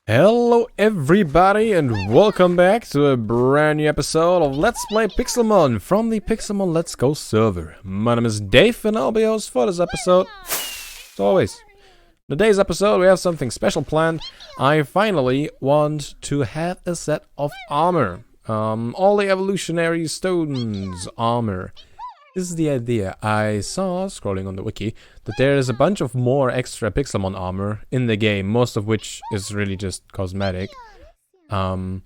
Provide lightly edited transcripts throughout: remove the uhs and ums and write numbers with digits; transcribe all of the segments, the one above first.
Hello everybody and welcome back to a brand new episode of Let's Play Pixelmon from the Pixelmon Let's Go server. My name is Dave and I'll be your host for this episode. As always, in today's episode we have something special planned. I finally want to have a set of armor. All the evolutionary stones armor. This is the idea. I saw, scrolling on the wiki, that there is a bunch of more extra Pixelmon armor in the game, most of which is really just cosmetic. But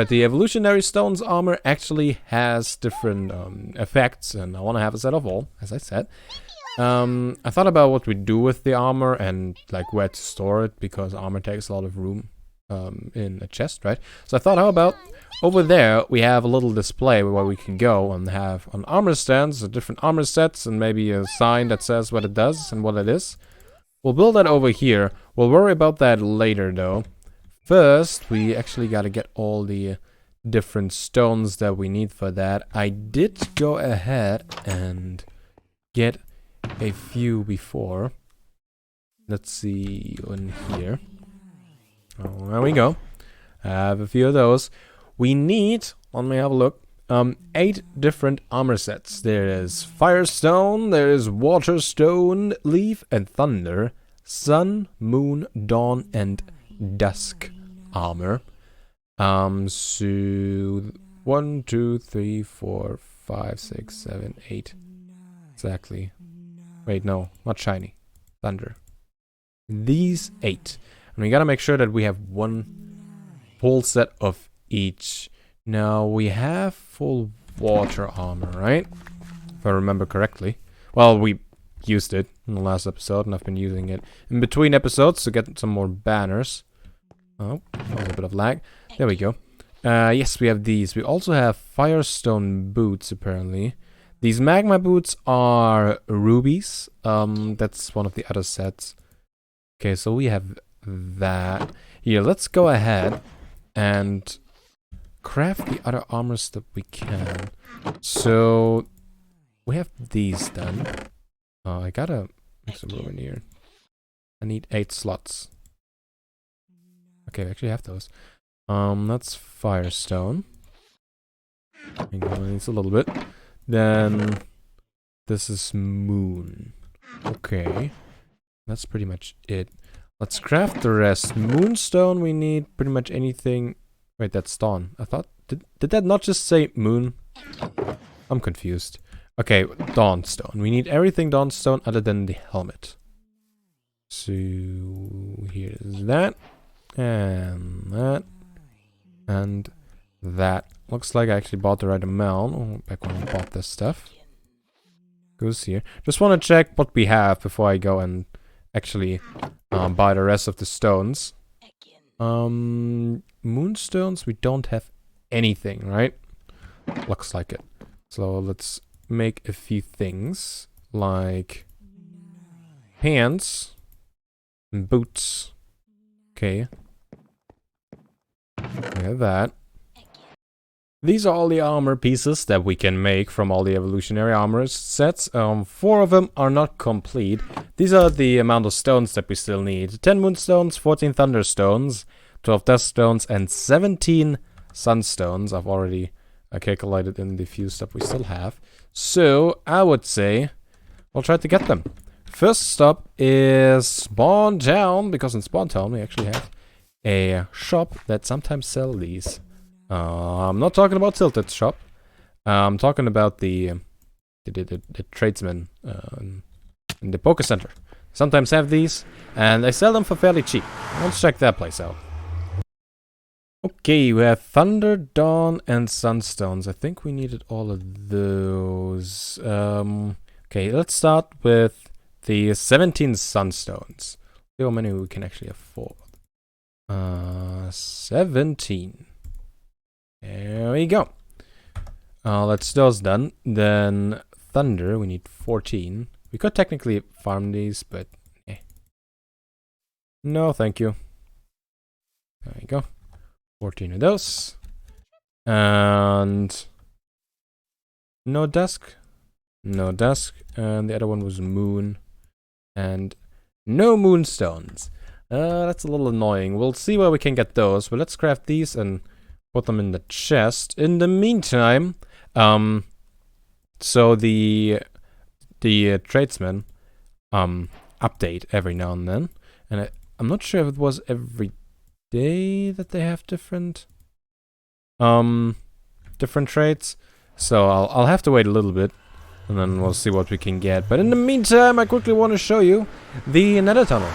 the evolutionary stones armor actually has different effects, and I want to have a set of all, as I said. I thought about what we do with the armor and like where to store it, because armor takes a lot of room in a chest, right? So I thought, how about over there we have a little display where we can go and have on armor stands different armor sets and maybe a sign that says what it does and what it is. We'll build that over here. We'll worry about that later though. First, we actually gotta get all the different stones that we need for that. I did go ahead and get a few before. Let's see in here. Oh, there we go. I have a few of those. We need, let me have a look, 8 different armor sets. There is Firestone, there is Waterstone, Leaf and Thunder, Sun, Moon, Dawn and Dusk armor. So 1, 2, 3, 4, 5, 6, 7, 8. Exactly. Wait, no, not shiny. Thunder. These 8. And we gotta make sure that we have one full set of each. Now we have full water armor, right? If I remember correctly. Well, we used it in the last episode and I've been using it in between episodes to get some more banners. Oh, a little bit of lag. There we go. Yes, we have these. We also have Firestone boots, apparently. These magma boots are rubies. That's one of the other sets. Okay, so we have that. Here, let's go ahead and craft the other armors that we can. So we have these done. I gotta make some room in here. I need 8 slots. Okay, we actually have those. That's Firestone. It's a little bit. Then this is Moon. Okay, that's pretty much it. Let's craft the rest. Moonstone, we need pretty much anything. Wait, that's Dawn. I thought, did that not just say Moon? I'm confused. Okay, Dawnstone. We need everything Dawnstone other than the helmet. So here's that, and that, and that. Looks like I actually bought the right amount. Oh, back when I bought this stuff. Goes here. Just want to check what we have before I go and actually buy the rest of the stones. Moonstones, we don't have anything, right? Looks like it. So let's make a few things like pants and boots. Okay. We have that. These are all the armor pieces that we can make from all the evolutionary armor sets. 4 of them are not complete. These are the amount of stones that we still need. 10 moonstones, 14 thunderstones, 12 dust stones, and 17 sunstones. I've already calculated in the few stuff we still have. So I would say we'll try to get them. First stop is Spawn Town, because in Spawn Town we actually have a shop that sometimes sells these. I'm not talking about Tilted shop. I'm talking about the tradesmen in the Poké Center. Sometimes have these, and they sell them for fairly cheap. Let's check that place out. Okay, we have Thunder, Dawn, and Sunstones. I think we needed all of those. Okay, let's start with the 17 Sunstones. See how many we can actually afford. 17. There we go. That's those done. Then Thunder, we need 14. We could technically farm these, but no, thank you. There we go. 14 of those. And no Dusk. No Dusk. And the other one was Moon. And no Moonstones. That's a little annoying. We'll see where we can get those, but let's craft these and put them in the chest. In the meantime, so the tradesmen update every now and then, and I'm not sure if it was every day that they have different traits. So I'll have to wait a little bit, and then we'll see what we can get. But in the meantime, I quickly want to show you the Nether tunnel.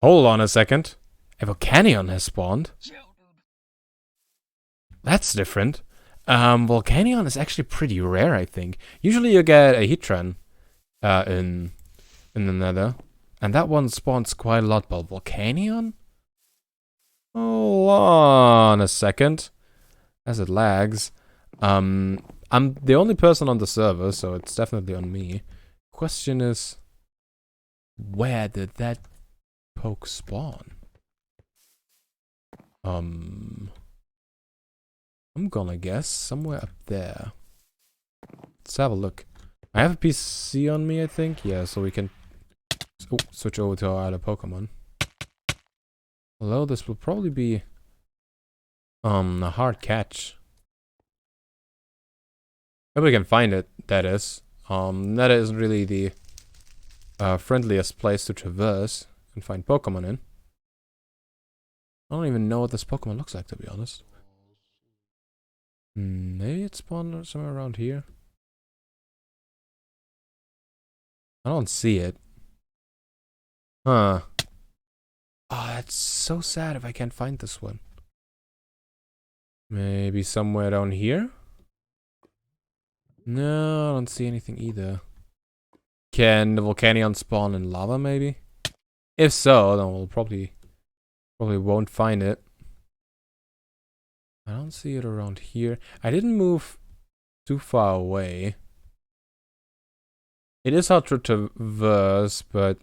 Hold on a second. A Volcanion has spawned. That's different. Volcanion is actually pretty rare, I think. Usually you get a Heatran in the Nether, and that one spawns quite a lot. But Volcanion? Hold on a second, as it lags. I'm the only person on the server, so it's definitely on me. Question is, where did that poke spawn? I'm gonna guess somewhere up there. Let's have a look. I have a PC on me, I think. Yeah, so we can switch over to our other Pokemon. Although this will probably be a hard catch. If we can find it, that is. That isn't really the friendliest place to traverse and find Pokemon in. I don't even know what this Pokemon looks like, to be honest. Maybe it spawned somewhere around here. I don't see it. Huh. Oh, that's so sad if I can't find this one. Maybe somewhere down here? No, I don't see anything either. Can the Volcanion spawn in lava, maybe? If so, then we'll probably won't find it. I don't see it around here. I didn't move too far away. It is hard to traverse, but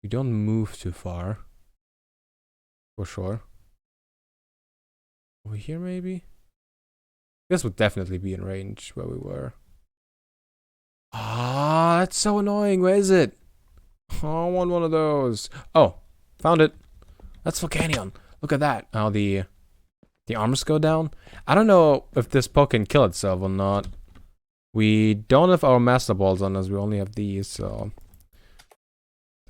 we don't move too far. For sure. Over here, maybe? This would definitely be in range where we were. Ah, that's so annoying. Where is it? Oh, I want one of those. Oh, found it. That's Volcanion. Look at that. How the armors go down. I don't know if this Poke can kill itself or not. We don't have our Master Balls on us. We only have these, so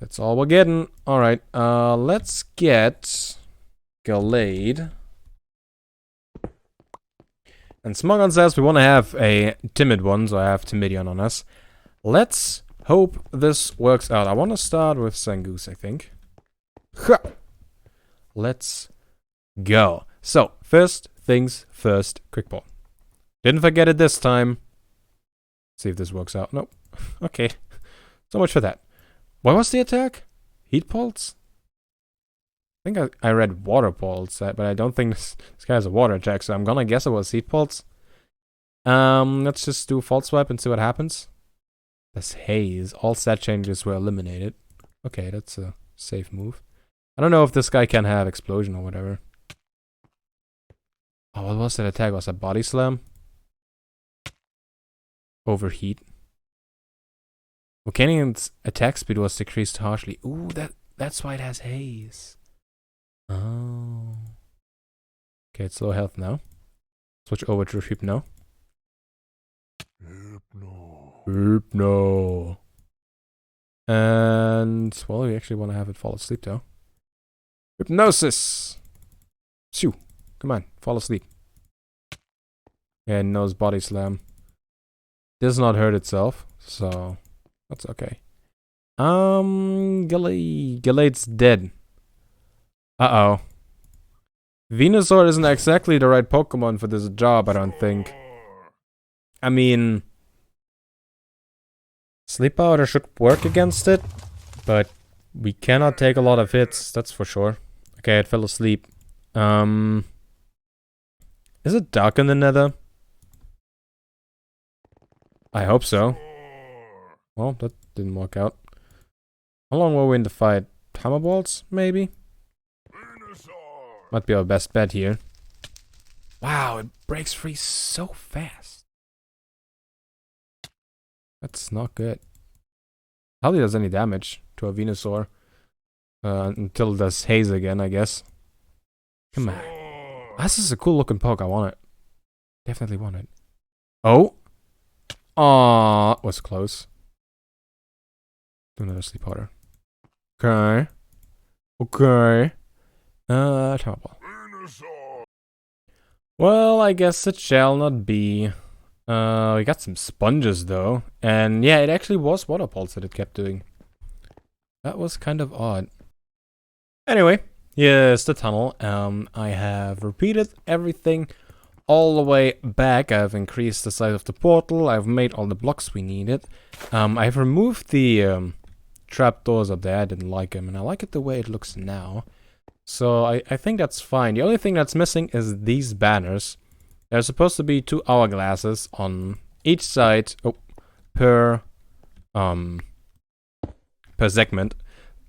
that's all we're getting. All right. Let's get Gallade. And Smogon says we want to have a timid one, so I have Timidion on us. Let's hope this works out. I want to start with Zangoose, I think. Ha! Let's go. So, first things first, quick ball. Didn't forget it this time. See if this works out. Nope. Okay. So much for that. What was the attack? Heat pulse? I think I read water pulse, but I don't think this guy has a water attack, so I'm gonna guess it was heat pulse. Let's just do false swipe and see what happens. This haze. All stat changes were eliminated. Okay, that's a safe move. I don't know if this guy can have explosion or whatever. Oh, what was that attack? Was that body slam? Overheat. Volcanion's attack speed was decreased harshly. Ooh, that's why it has haze. Oh. Okay, it's low health now. Switch over to Hypno. Hypno. And, well, we actually want to have it fall asleep, though. Hypnosis! Shoo! Come on, fall asleep. And nose body slam. Does not hurt itself, so that's okay. Gallade's dead. Uh-oh. Venusaur isn't exactly the right Pokemon for this job, I don't think. I mean, Sleep Powder should work against it, but we cannot take a lot of hits, that's for sure. Okay, it fell asleep. Is it dark in the Nether? I hope so. Well, that didn't work out. How long were we in the fight? Hammer balls, maybe? Might be our best bet here. Wow, it breaks free so fast. That's not good. Hardly does any damage to a Venusaur. Until there's haze again, I guess. Come on. This is a cool looking poke. I want it. Definitely want it. Oh. Aw, was close. Do another sleep powder. Okay. Okay. Terrible. Well, I guess it shall not be. We got some sponges though. And yeah, it actually was water pulse that it kept doing. That was kind of odd. Anyway, here's the tunnel. I have repeated everything all the way back. I've increased the size of the portal. I've made all the blocks we needed. I've removed the trapdoors up there. I didn't like them, and I like it the way it looks now. So I think that's fine. The only thing that's missing is these banners. There's supposed to be 2 hourglasses on each side per segment.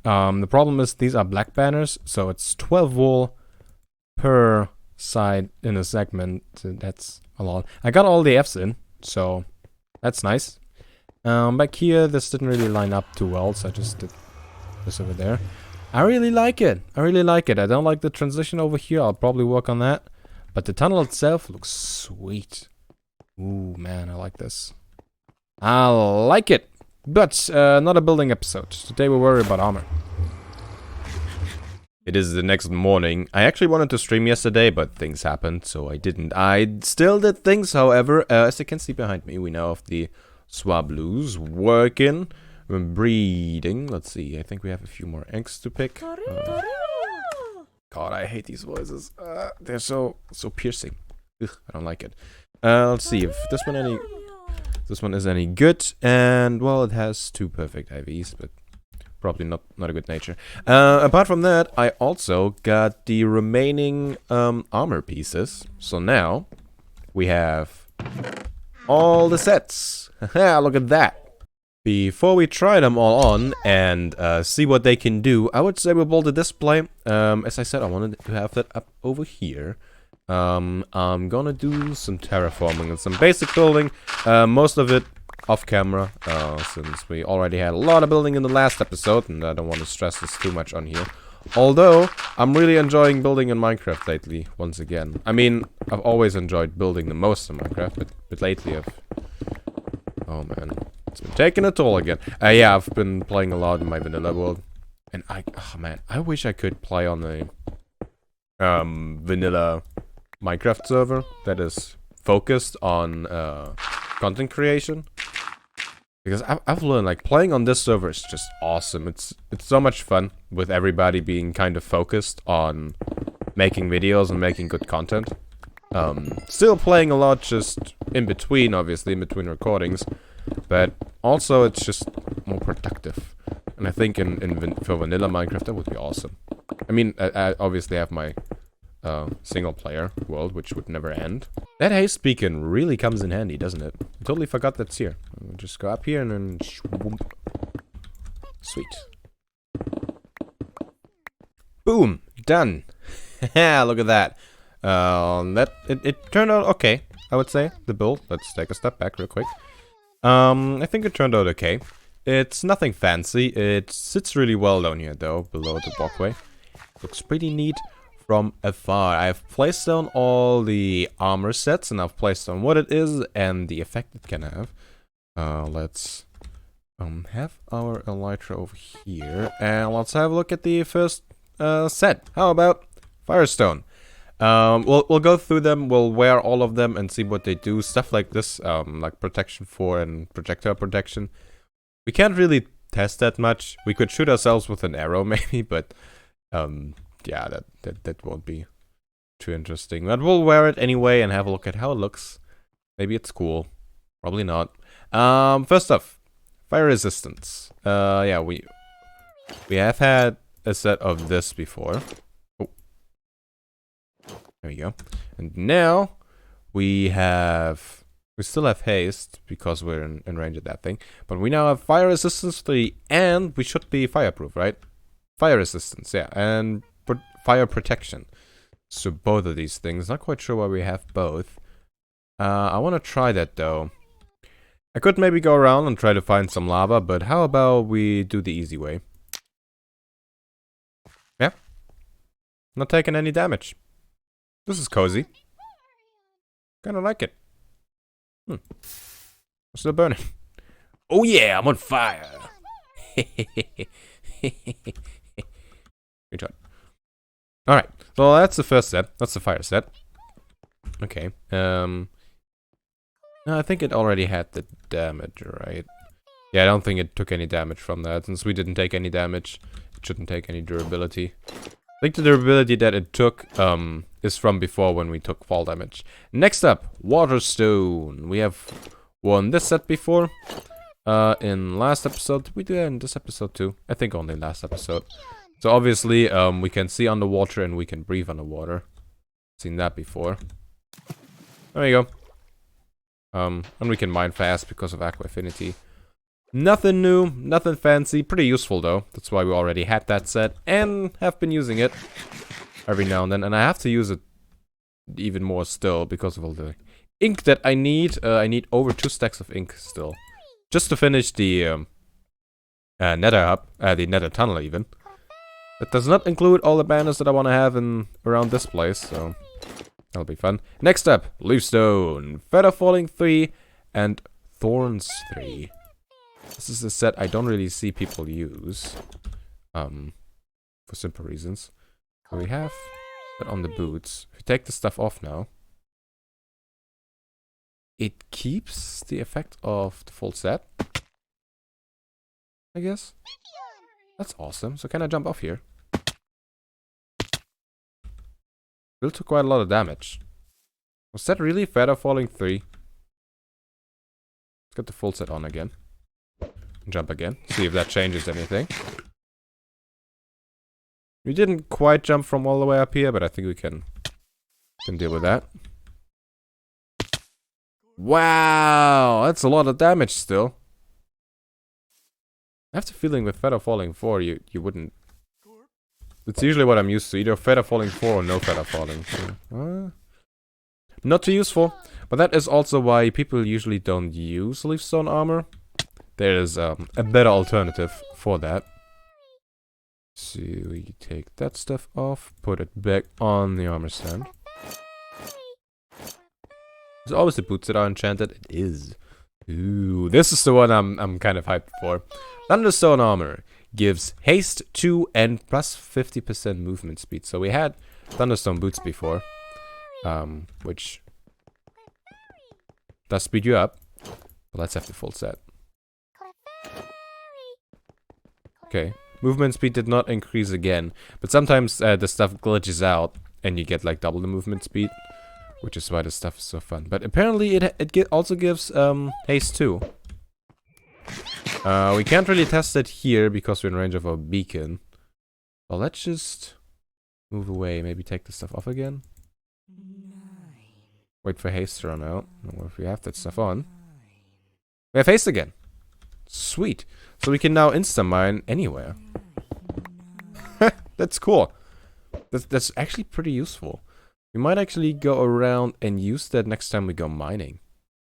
The problem is these are black banners, so it's 12 wool per side in a segment. So that's a lot. I got all the Fs in, so that's nice. Back here, this didn't really line up too well, so I just did this over there. I really like it. I really like it. I don't like the transition over here. I'll probably work on that. But the tunnel itself looks sweet. Ooh, man, I like this. I like it. But not a building episode. Today we're worried about armor. It is the next morning. I actually wanted to stream yesterday, but things happened, so I didn't. I still did things, however. As you can see behind me, we now have the Swablues working. We're breeding. Let's see. I think we have a few more eggs to pick. God, I hate these voices. They're so piercing. Ugh, I don't like it. Let's see if this one is any good. And well, it has 2 perfect IVs, but probably not a good nature. Apart from that, I also got the remaining armor pieces. So now we have all the sets. Haha, look at that. Before we try them all on and see what they can do, I would say we'll build a display. As I said, I wanted to have that up over here. I'm gonna do some terraforming and some basic building. Most of it off camera, since we already had a lot of building in the last episode, and I don't want to stress this too much on here. Although, I'm really enjoying building in Minecraft lately, once again. I mean, I've always enjoyed building the most in Minecraft, but lately I've... Oh man. It's been taking a toll again. Yeah, I've been playing a lot in my vanilla world. And oh man, I wish I could play on a vanilla Minecraft server that is focused on content creation. Because I've learned, like, playing on this server is just awesome. It's so much fun with everybody being kind of focused on making videos and making good content. Still playing a lot just in between, obviously, in between recordings. But also, it's just more productive. And I think for vanilla Minecraft, that would be awesome. I mean, I obviously have my single-player world, which would never end. That haste beacon really comes in handy, doesn't it? I totally forgot that's here. I'll just go up here and then... Shwoomp. Sweet. Boom! Done! Look at that. It turned out okay, I would say, the build. Let's take a step back real quick. I think it turned out okay. It's nothing fancy. It sits really well down here, though, below the walkway. Looks pretty neat from afar. I've placed down all the armor sets, and I've placed down what it is and the effect it can have. Let's have our elytra over here, and let's have a look at the first set. How about Firestone? We'll go through them, we'll wear all of them and see what they do. Stuff like this, like Protection 4 and Projectile Protection. We can't really test that much. We could shoot ourselves with an arrow maybe, but yeah, that won't be too interesting. But we'll wear it anyway and have a look at how it looks. Maybe it's cool. Probably not. First off, fire resistance. Yeah, we have had a set of this before. There we go. And now we still have haste because we're in range of that thing. But we now have fire resistance 3 and we should be fireproof, right? Fire resistance, yeah. And fire protection. So both of these things. Not quite sure why we have both. I want to try that though. I could maybe go around and try to find some lava, but how about we do the easy way? Not taking any damage. This is cozy. Kinda like it. I'm still burning. Oh yeah, I'm on fire. Good job. Alright, so that's the first set. That's the fire set. Okay. No, I think it already had the damage, right? Yeah, I don't think it took any damage from that. Since we didn't take any damage, it shouldn't take any durability. I think the durability that it took is from before when we took fall damage. Next up, Waterstone. We have won this set before. In last episode. Did we do that in this episode too? I think only last episode. So obviously, we can see underwater and we can breathe underwater. Seen that before. There you go. And we can mine fast because of Aqua Affinity. Nothing new, nothing fancy. Pretty useful though. That's why we already had that set and have been using it every now and then. And I have to use it even more still because of all the ink that I need. I need over 2 stacks of ink still. Just to finish the nether hub, the nether tunnel even. That does not include all the banners that I want to have in around this place, so that'll be fun. Next up, Leafstone, Feather Falling 3, and Thorns 3. This is a set I don't really see people use, for simple reasons. So we have that on the boots. If we take the stuff off now, it keeps the effect of the full set, I guess. That's awesome. So can I jump off here? Still took quite a lot of damage. Was that really Feather Falling 3? Let's get the full set on again. Jump again. See if that changes anything. We didn't quite jump from all the way up here, but I think we can deal with that. Wow, that's a lot of damage still. I have the feeling with Feather Falling 4, you wouldn't. It's usually what I'm used to, either Feather Falling 4 or no Feather Falling. So, not too useful, but that is also why people usually don't use Leafstone armor. There is a better alternative for that. So we take that stuff off, put it back on the armor stand. Is it always the boots that are enchanted? It is. Ooh, this is the one I'm kind of hyped for. Thunderstone armor gives haste 2 and plus 50% movement speed. So we had Thunderstone boots before, which does speed you up. But let's have the full set. Okay, movement speed did not increase again, but sometimes the stuff glitches out and you get like double the movement speed. Which is why this stuff is so fun. But apparently it also gives haste too. We can't really test it here because we're in range of a beacon. Well, let's just move away. Maybe take the stuff off again. Wait for haste to run out. Or if we have that stuff on. We have haste again. Sweet. So we can now insta-mine anywhere. That's cool. That's actually pretty useful. We might actually go around and use that next time we go mining.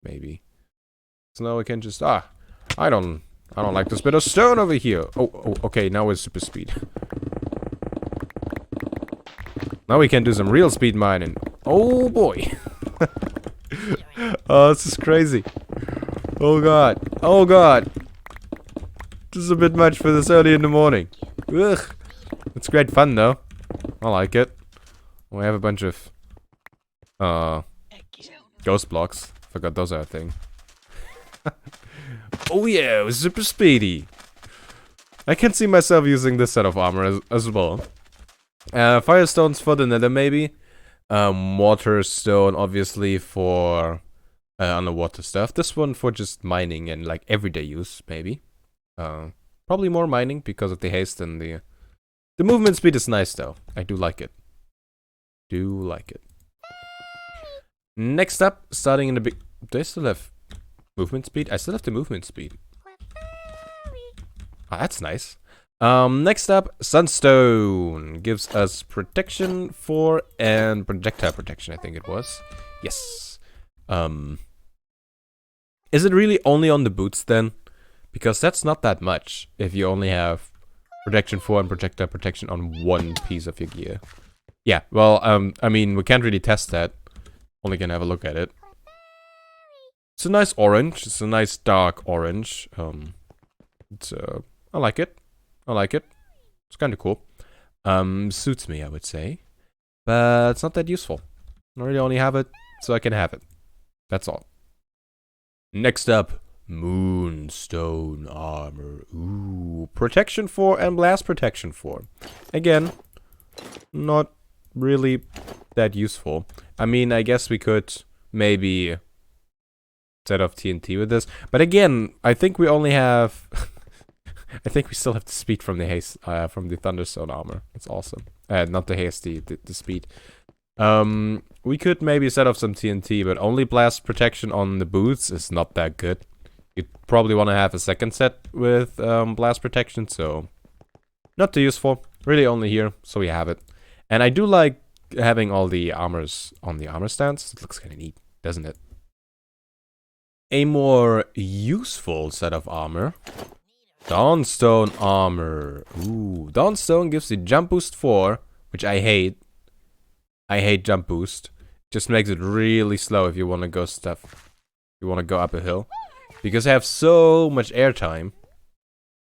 Maybe. So now we can just... I don't like this bit of stone over here. Oh, okay, now it's super speed. Now we can do some real speed mining. Oh boy. Oh, this is crazy. Oh god. Oh god. This is a bit much for this early in the morning. Ugh. It's great fun though. I like it. We have a bunch of ghost blocks. Forgot those are a thing. Oh yeah, super speedy. I can see myself using this set of armor as well. Firestones for the nether maybe. Waterstone obviously for underwater stuff. This one for just mining and like everyday use maybe. Probably more mining because of the haste and the movement speed is nice though. I do like it. Next up, starting in the big... Do I still have movement speed? I still have the movement speed. Oh, that's nice. Next up, Sunstone. Gives us protection 4 and projectile protection, I think it was. Yes. Is it really only on the boots then? Because that's not that much if you only have protection 4 and projectile protection on one piece of your gear. Yeah, well, I mean, we can't really test that. Only can have a look at it. It's a nice orange. It's a nice dark orange. It's I like it. I like it. It's kind of cool. Suits me, I would say, but it's not that useful. I really only have it so I can have it. That's all. Next up, Moonstone Armor. Ooh, protection 4 and blast protection 4. Again, not really that useful. I mean, I guess we could maybe set off TNT with this, but again, I think we only have. I think we still have the speed from the haste, from the Thunderstone armor. It's awesome. Not the haste, the speed. We could maybe set off some TNT, but only blast protection on the boots is not that good. You'd probably want to have a second set with blast protection, so not too useful. Really only here, so we have it. And I do like having all the armors on the armor stands. It looks kind of neat, doesn't it? A more useful set of armor. Dawnstone armor. Ooh, Dawnstone gives the jump boost 4, which I hate. I hate jump boost. Just makes it really slow if you want to go stuff. You want to go up a hill. Because I have so much airtime.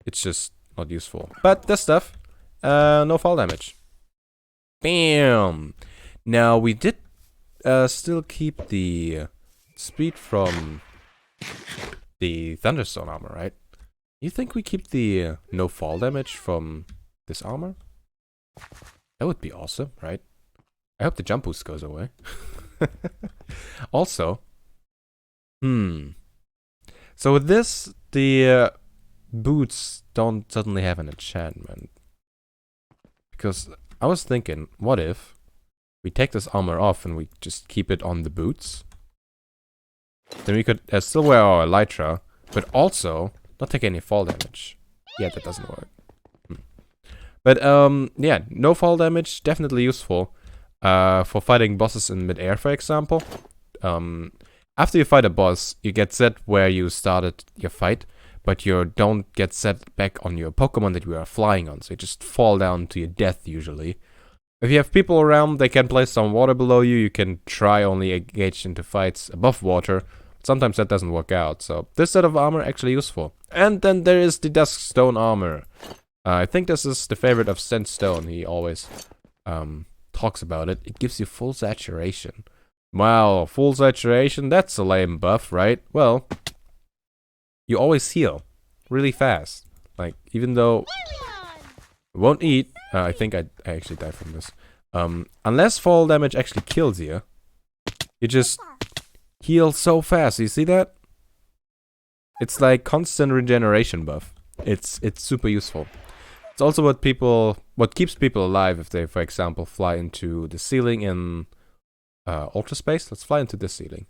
It's just not useful. But this stuff, no fall damage. Bam! Now we did still keep the speed from the Thunderstone armor, right? You think we keep the no fall damage from this armor? That would be awesome, right? I hope the jump boost goes away. Also, so with this, the boots don't suddenly have an enchantment. Because I was thinking, what if we take this armor off and we just keep it on the boots? Then we could still wear our elytra, but also not take any fall damage. Yeah, that doesn't work. But yeah, no fall damage, definitely useful. For fighting bosses in mid-air, for example. After you fight a boss, you get set where you started your fight, but you don't get set back on your Pokemon that you are flying on, so you just fall down to your death usually. If you have people around, they can place some water below you. You can try only engage into fights above water. Sometimes that doesn't work out, so this set of armor actually useful. And then there is the Duskstone armor. I think this is the favorite of Sandstone. He always talks about it. It gives you full saturation. Wow, full saturation? That's a lame buff, right? Well, you always heal really fast. Like, even though it won't eat. I think I actually died from this. Unless fall damage actually kills you, you just heal so fast. You see that? It's like constant regeneration buff. It's super useful. It's also what keeps people alive if they, for example, fly into the ceiling in Ultra Space. Let's fly into this ceiling.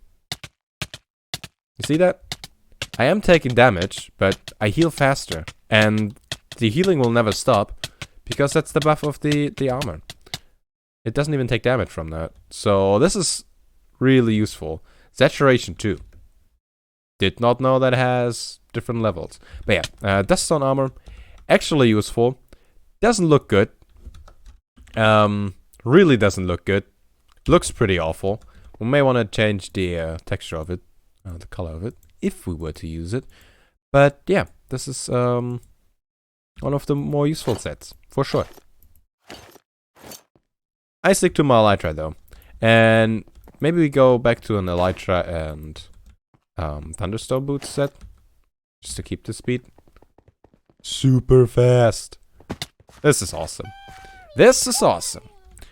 You see that? I am taking damage, but I heal faster, and the healing will never stop because that's the buff of the armor. It doesn't even take damage from that, so this is really useful. Saturation too. Did not know that it has different levels, but yeah, Duskstone armor. Actually useful. Doesn't look good. Really doesn't look good. Looks pretty awful. We may want to change the texture of it, the color of it, if we were to use it. But yeah, this is one of the more useful sets, for sure. I stick to my elytra though. And maybe we go back to an elytra and Thunderstone boots set. Just to keep the speed. Super fast. This is awesome. This is awesome.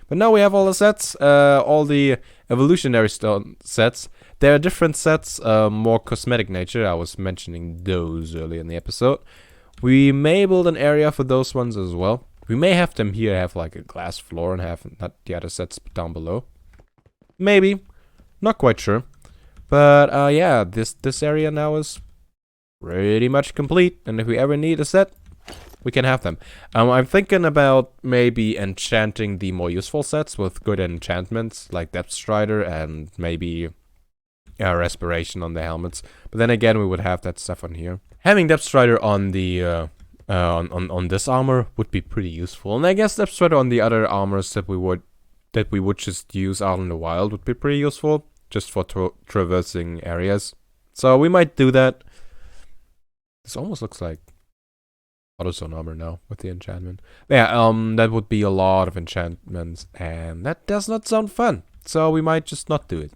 But now we have all the sets, all the evolutionary stone sets. There are different sets, more cosmetic nature. I was mentioning those earlier in the episode. We may build an area for those ones as well. We may have them here, have like a glass floor and have not the other sets down below. Maybe. Not quite sure. But yeah, this area now is pretty much complete, and if we ever need a set, we can have them. I'm thinking about maybe enchanting the more useful sets with good enchantments, like Depth Strider and maybe Respiration on the helmets. But then again, we would have that stuff on here. Having Depth Strider on the on this armor would be pretty useful, and I guess Depth Strider on the other armors that we would that we would just use out in the wild would be pretty useful, just for traversing areas. So we might do that. This almost looks like AutoZone armor now with the enchantment. Yeah, that would be a lot of enchantments, and that does not sound fun. So we might just not do it.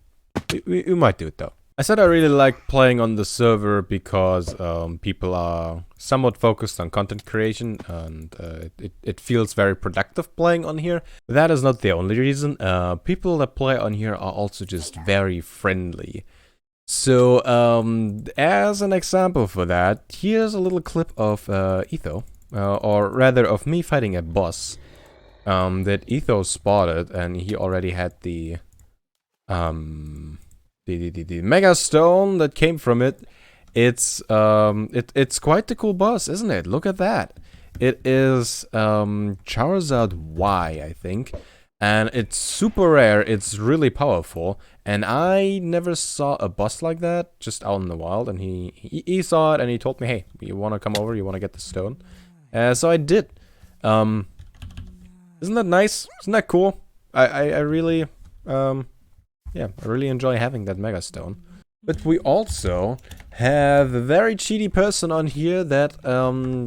We might do it though. I said I really like playing on the server because people are somewhat focused on content creation, and it feels very productive playing on here. That is not the only reason. People that play on here are also just very friendly. So, as an example for that, here's a little clip of Etho, or rather of me fighting a boss that Etho spotted, and he already had the Mega Stone that came from it. It's quite the cool boss, isn't it? Look at that. It is Charizard Y, I think. And it's super rare, it's really powerful, and I never saw a boss like that just out in the wild, and he saw it and he told me, hey, you want to come over, you want to get the stone? So I did. Isn't that nice? Isn't that cool? I really, yeah, I really enjoy having that Mega Stone. But we also have a very cheaty person on here that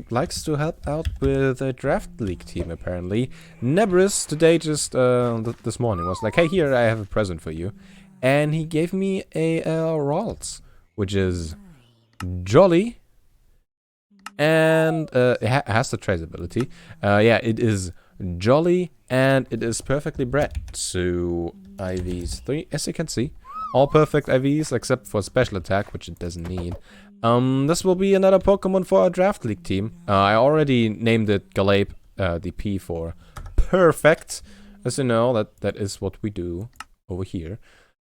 likes to help out with a draft league team, apparently. Nebris today just this morning was like, hey, here, I have a present for you. And he gave me a Ralts, which is jolly. And it has the traceability. Yeah, it is jolly and it is perfectly bred. So IVs 3, as you can see. All perfect IVs except for special attack, which it doesn't need. This will be another Pokemon for our draft league team. I already named it Galape, the P for perfect. As you know, that is what we do over here.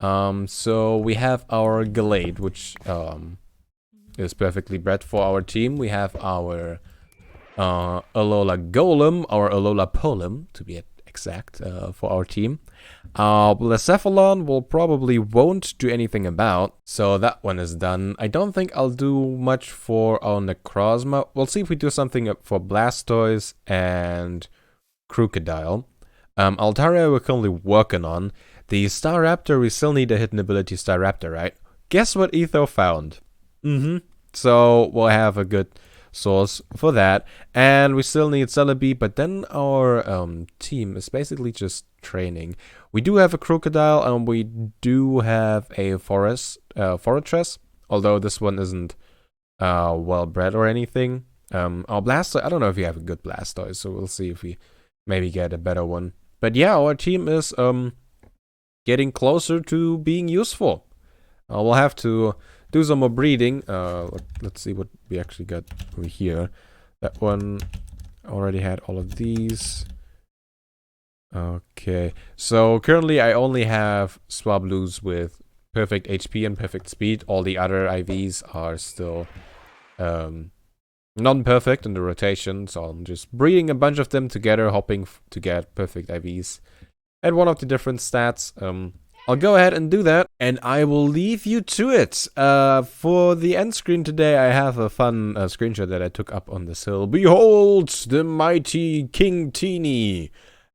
So we have our Galade, which is perfectly bred for our team. We have our Alola Golem, or Alola Polem, to be exact, for our team. Blacephalon will probably won't do anything about, so that one is done. I don't think I'll do much for our Necrozma. We'll see if we do something for Blastoise and Crocodile. Altaria we're currently working on. The Staraptor, we still need a hidden ability Staraptor, right? Guess what Etho found? So we'll have a good source for that, and we still need Celebi, but then our team is basically just training. We do have a Crocodile, and we do have a Fortress, although this one isn't well bred or anything. Our Blastoise, I don't know if we have a good Blastoise, so we'll see if we maybe get a better one. But yeah, our team is getting closer to being useful. We'll have to do some more breeding. Let's see what we actually got over here. That one already had all of these. Okay, so currently I only have Swablues with perfect HP and perfect speed. All the other IVs are still non-perfect in the rotation, so I'm just breeding a bunch of them together, hoping to get perfect IVs at one of the different stats. I'll go ahead and do that, and I will leave you to it. For the end screen today, I have a fun screenshot that I took up on this hill. Behold, the mighty King Teeny.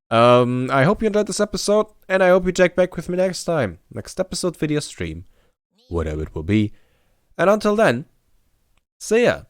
I hope you enjoyed this episode, and I hope you check back with me next time. Next episode, video stream, whatever it will be. And until then, see ya.